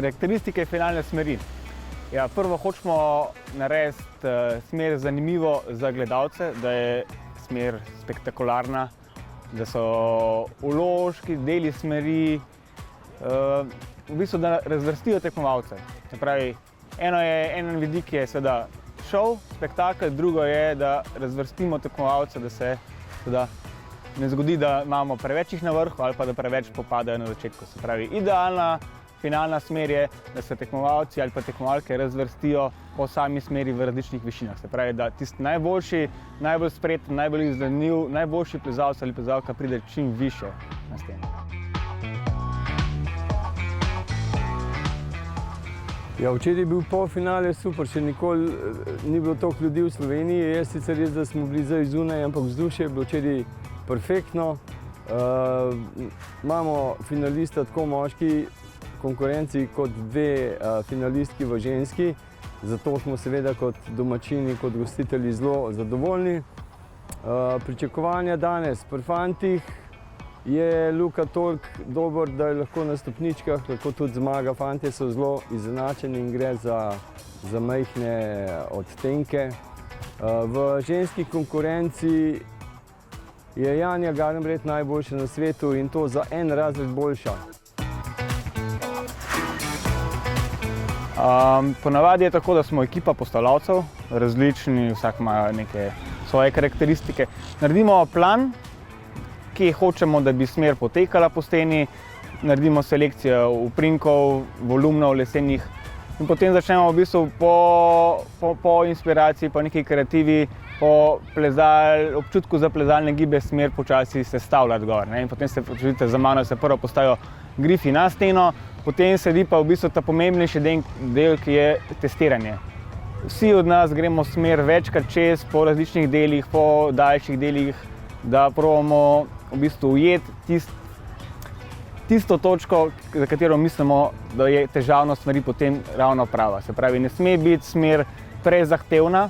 Karakteristike finalne smeri. Ja, prvo hočemo narediti smer zanimivo za gledalce, da je smer spektakularna, da so vložki, deli smeri, v bistvu, da razvrstijo tekmovalce. Se pravi, en vidik je seveda šov, spektakel, drugo je, da razvrstimo tekmovalce, da se seveda ne zgodi, da imamo preveč jih na vrhu ali pa da preveč popadajo na začetku. Se pravi, idealna finalna smer je, da se tekmovalci ali pa tekmovalke razvrstijo po sami smeri v različnih višinah. Se pravi, da tisti najboljši, najbolj spreten, najbolj izzveniv, najboljši plezalec ali plezalka pride čim više na steno. Ja, včeraj je bil polfinale super, še nikoli ni bilo toliko ljudi v Sloveniji. Je sicer res, da smo bili zdaj zunaj, ampak vzdušje je bilo včeraj perfektno. Imamo finalista tako moški konkurenci kot dve finalistki v ženski. Zato smo seveda kot domačini, kot gostitelji zelo zadovoljni. Pričakovanja danes pri fantih je Luka toliko dober, da je lahko na stopničkah, lahko tudi zmaga. Fantje so zelo izenačeni in gre za majhne odtenke. V ženski konkurenci je Janja Garnbret najboljša na svetu in to za en razred boljša. Ponavadi je tako, da smo ekipa postavljavcev, različni, vsak ima neke svoje karakteristike. Naredimo plan, kje hočemo, da bi smer potekala po steni, naredimo selekcijo uprinkov, volumnov lesenih in potem začnemo v bistvu po inspiraciji, po neki kreativi, po občutku za plezalne gibe smer počasi sestavljati gor. In potem se, vidite, za mano se prvo postavijo grifi na steno, potem sledi pa v bistvu ta pomembnejši del, ki je testiranje. Vsi od nas gremo smer večkrat čez po različnih delih, po daljših delih, da probamo v bistvu ujeti tisto točko, za katero mislimo, da je težavnost smeri potem ravno prava. Se pravi, ne sme biti smer prezahtevna,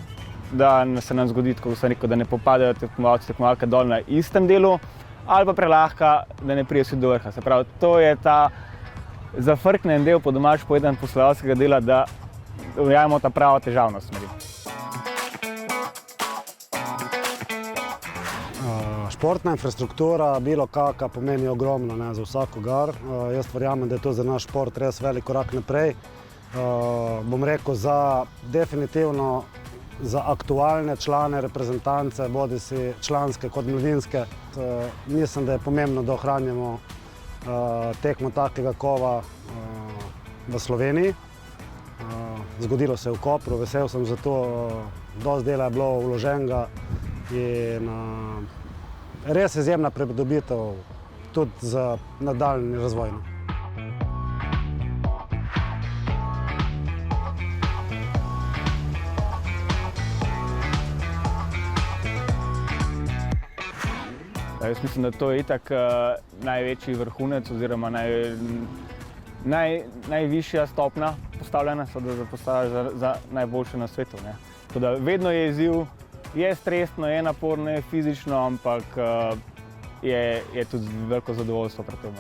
da se nam zgodi, kot sem rekel, da ne popadajo tekmovalci, tekmovalke dol na istem delu, ali pa prelahka, da ne pride vsi do vrha. Se pravi, to je ta zafrknen del, po domače povedano, poslovalskega dela, da ujamemo ta prava težavnost smeri. Športna infrastruktura, bilo kakšna, pomeni ogromno za vsakogar. Jaz verjamem, da je to za naš šport res velik korak naprej. Bom rekel, definitivno za aktualne člane reprezentance, bodisi članske kot mladinske. Mislim, da je pomembno, da ohranjamo tekmo takega kova v Sloveniji. Zgodilo se je v Kopru, vesel sem za to, dosti dela je bilo vloženega in res izjemna pridobitev tudi za nadaljnji razvoj. Jaz mislim, da to je itak največji vrhunec oziroma najvišja stopnja postavljena, da postavljaš za najboljše na svetu. Toda vedno je izziv, je stresno, je naporno, je fizično, ampak je tudi veliko zadovoljstvo pri tem.